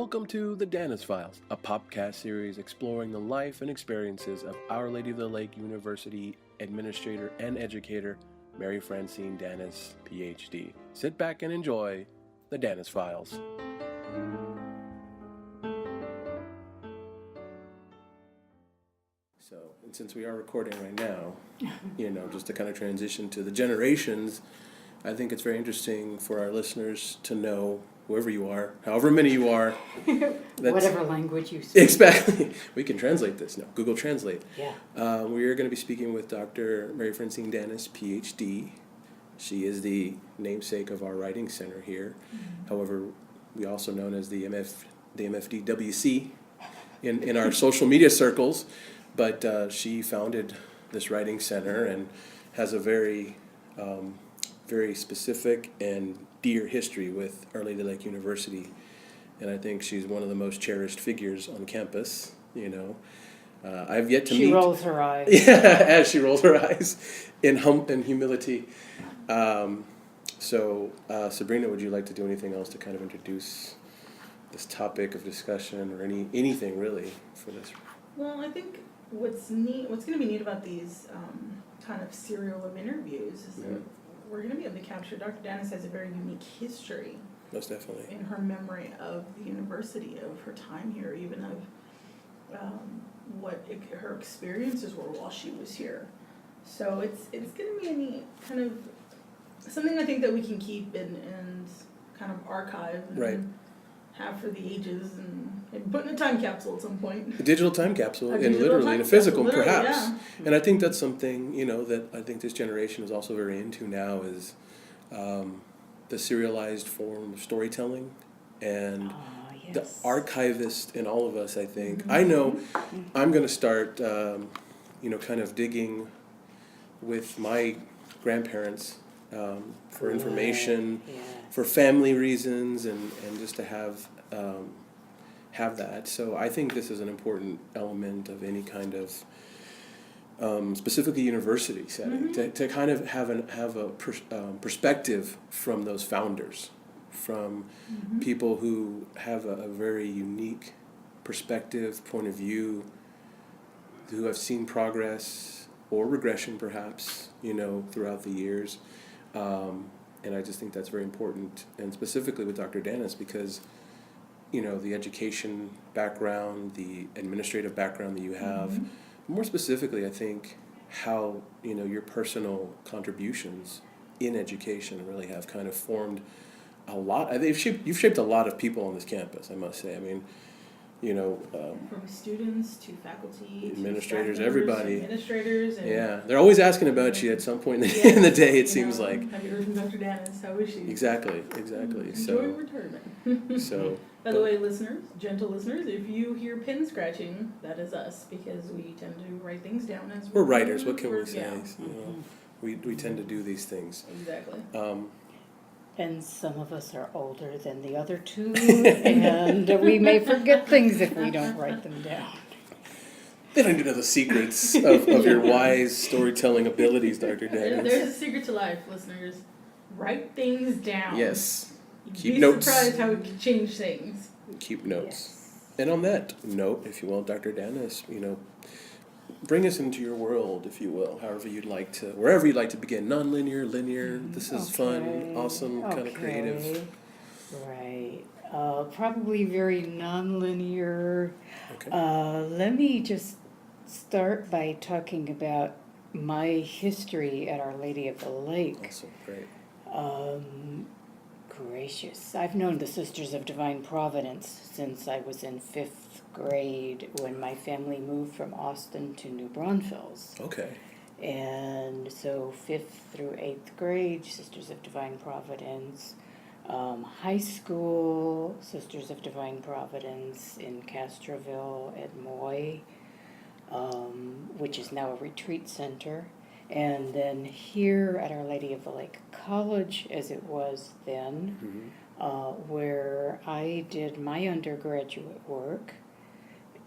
Welcome to the Danis Files, a Popcast series exploring the life and experiences of Our Lady of the Lake University administrator and educator, Mary Francine Danis, PhD. Sit back and enjoy the Danis Files. So, and since we are recording right now, just to kind of transition to the generations, I think it's very interesting for our listeners to know, whoever you are, however many you are. Whatever language you speak. Exactly. We can translate this now. Google Translate. Yeah. We are going to be speaking with Dr. Mary Francine Danis, PhD. She is the namesake of our writing center here. Mm-hmm. However, we also known as the MFD WC in our social media circles. But she founded this writing center and has a very specific and dear history with Our Lady of the Lake University, and I think she's one of the most cherished figures on campus. I've yet to meet. She rolls her eyes. Yeah, as she rolls her eyes in humility. So, Sabrina, would you like to do anything else to kind of introduce this topic of discussion, or anything really for this? Well, I think what's going to be neat about these kind of serial of interviews is that we're going to be able to capture. Dr. Danis has a very unique history. Most definitely. In her memory of the university, of her time here, even of her experiences were while she was here. So it's going to be a neat kind of something I think that we can keep and kind of archive and have for the ages and put in a time capsule at some point. A digital time capsule, and literally in a physical, perhaps. Yeah. And I think that's something, that I think this generation is also very into now is the serialized form of storytelling. And the archivist in all of us, I think. Mm-hmm. I know I'm going to start, kind of digging with my grandparents for information, for family reasons, and just to have that. So I think this is an important element of any kind of, specifically university setting, to kind of have a perspective from those founders, from people who have a very unique perspective, point of view, who have seen progress or regression perhaps, throughout the years. And I just think that's very important, and specifically with Dr. Danis, because the education background, the administrative background that you have, more specifically, I think how, your personal contributions in education really have kind of formed a lot. You've shaped a lot of people on this campus, I must say. I mean, from students to faculty, administrators, to everybody. Administrators. And they're always asking about you at some point in the day, it seems like. Have you heard from Dr. Danis? How is she? Exactly. Enjoying retirement. So. By the way, listeners, gentle listeners, if you hear pen scratching, that is us, because we tend to write things down as we're writers. What can we say? Yeah. We tend to do these things. Exactly. And some of us are older than the other two, and we may forget things if we don't write them down. They don't even know the secrets of your wise storytelling abilities, Dr. Danis. There's a secret to life, listeners. Write things down. Yes. Keep Be notes. Surprised how it can change things. Keep notes. Yes. And on that note, if you will, Dr. Danis, bring us into your world, if you will, wherever you'd like to begin. Non-linear, linear. This is fun, awesome, kind of creative. Right. Probably very non-linear. Okay. Let me just start by talking about my history at Our Lady of the Lake. Awesome, great. Gracious. I've known the Sisters of Divine Providence since I was in 5th grade when my family moved from Austin to New Braunfels. Okay. And so 5th through 8th grade, Sisters of Divine Providence. High school, Sisters of Divine Providence in Castroville at Moy, which is now a retreat center. And then here at Our Lady of the Lake College, as it was then, where I did my undergraduate work.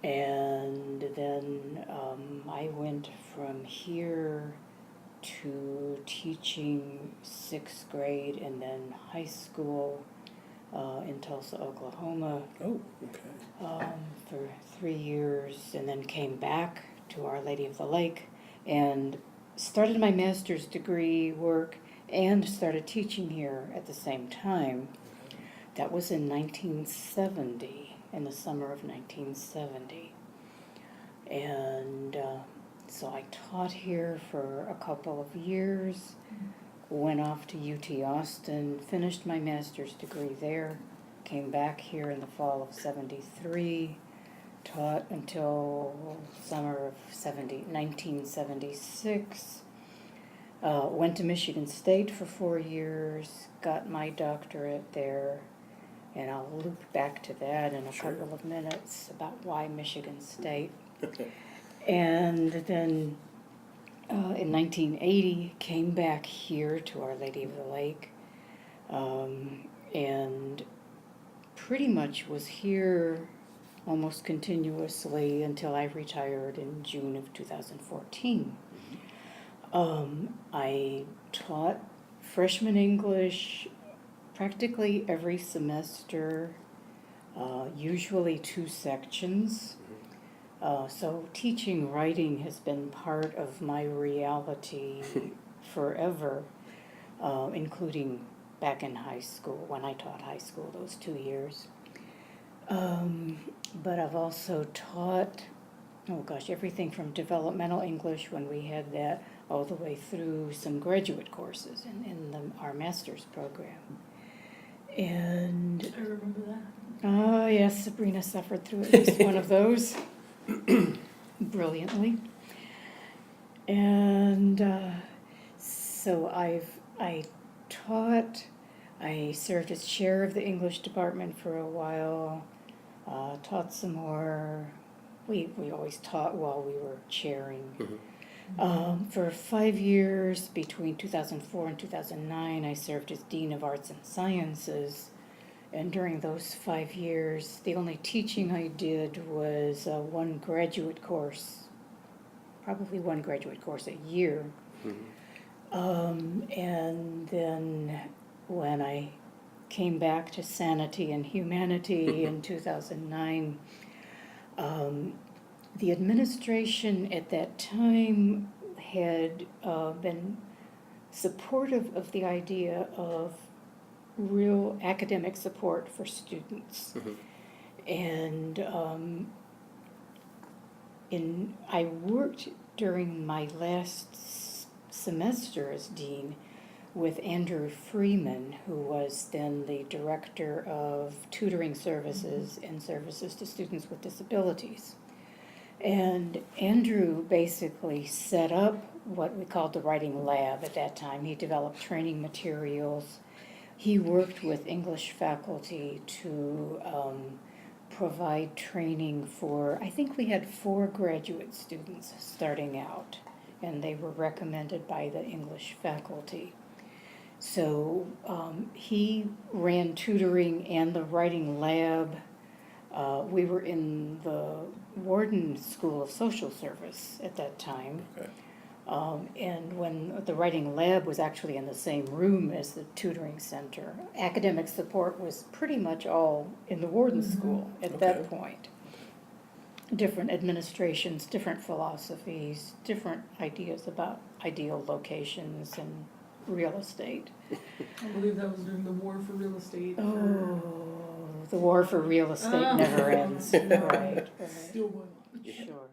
And then I went from here to teaching 6th grade and then high school in Tulsa, Oklahoma, Oh, okay. for 3 years, and then came back to Our Lady of the Lake and started my master's degree work and started teaching here at the same time. That was in 1970, in the summer of 1970. And so I taught here for a couple of years, went off to UT Austin, finished my master's degree there, came back here in the fall of 73, taught until summer of 1976, went to Michigan State for 4 years, got my doctorate there, and I'll loop back to that in a couple of minutes about why Michigan State. And then in 1980, came back here to Our Lady of the Lake, and pretty much was here almost continuously until I retired in June of 2014. I taught freshman English practically every semester, usually 2 sections. So teaching writing has been part of my reality forever, including back in high school, when I taught high school, those 2 years. But I've also taught, everything from developmental English when we had that, all the way through some graduate courses in our master's program. And I remember that. oh yes, Sabrina suffered through at least one of those brilliantly. And so I taught. I served as chair of the English department for a while. Taught some more. We always taught while we were chairing. For 5 years, between 2004 and 2009, I served as Dean of Arts and Sciences. And during those 5 years, the only teaching I did was one graduate course, probably one graduate course a year. And then when I came back to Sanity and Humanity in 2009, the administration at that time had been supportive of the idea of real academic support for students. And I worked during my last semester as dean with Andrew Freeman, who was then the director of tutoring services and services to students with disabilities. And Andrew basically set up what we called the writing lab at that time. He developed training materials. He worked with English faculty to provide training for, I think we had 4 graduate students starting out, and they were recommended by the English faculty. So he ran tutoring and the writing lab. We were in the Warden School of Social Service at that time. And when the writing lab was actually in the same room as the tutoring center, academic support was pretty much all in the Warden School at that point. Different administrations, different philosophies, different ideas about ideal locations and real estate. I believe that was during the war for real estate. Oh, the war for real estate never ends. Right. Still going on. Sure.